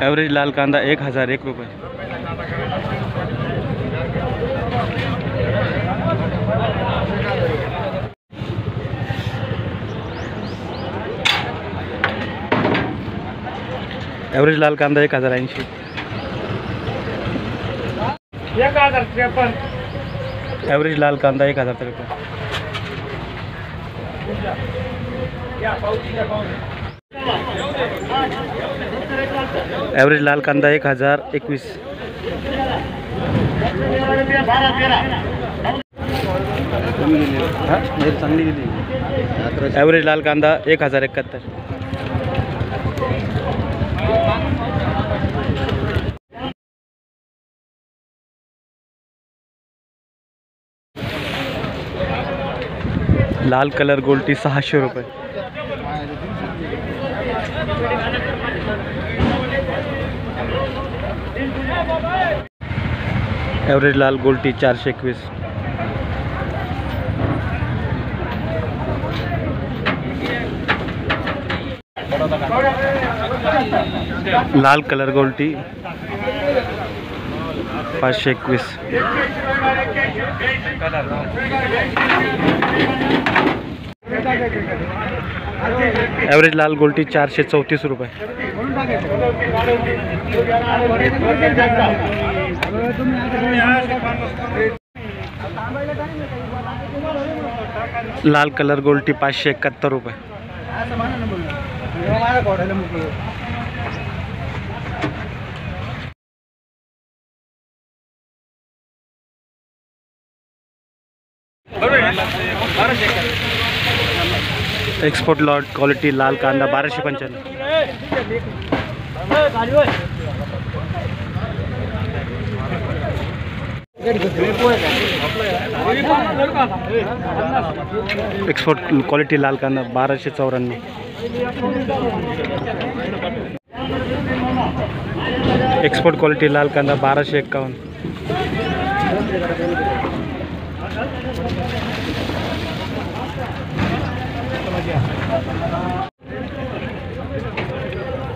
Average लाल कांदा 1001 रुपये. ॲव्हरेज लाल कांदा 1080. 1053. ॲव्हरेज लाल कांदा 1053. ॲव्हरेज लाल कांदा 1021. चांगली गेली. ॲव्हरेज लाल कांदा 1071. लाल कलर गोल्टी 600 रुपये. ॲव्हरेज लाल गोल्टी 421. लाल कलर गोल्टी 521. ॲव्हरेज लाल गोल्टी 434 रुपये. लाल कलर गोल्टी 571 रुपये. एक्सपोर्ट लॉट क्वालिटी लाल कांदा 1295. एक्सपोर्ट क्वालिटी लाल कांदा 1294. एक्सपोर्ट क्वालिटी लाल कांदा 1251.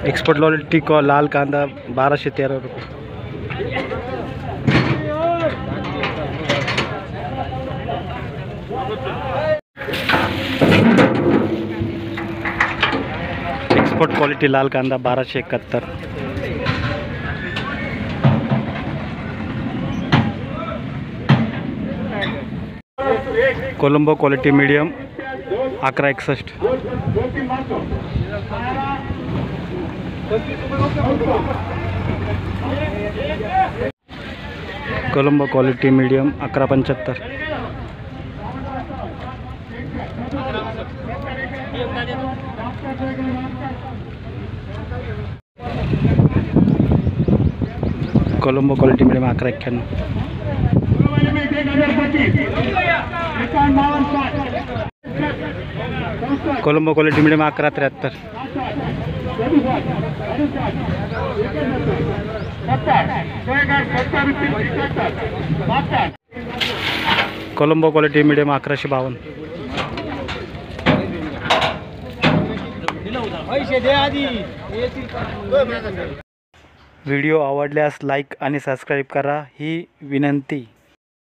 एक्सपोर्ट क्वालिटी को लाल कांदा 1213 रुपये. एक्सपोर्ट क्वालिटी लाल कांदा 1271. Colombo quality medium 1161. Colombo quality medium 1175. Colombo quality medium 1191. Colombo quality medium 1173. Colombo quality medium 1152. Video आवडल्यास लाईक आणि सबस्क्राईब करा ही विनंती.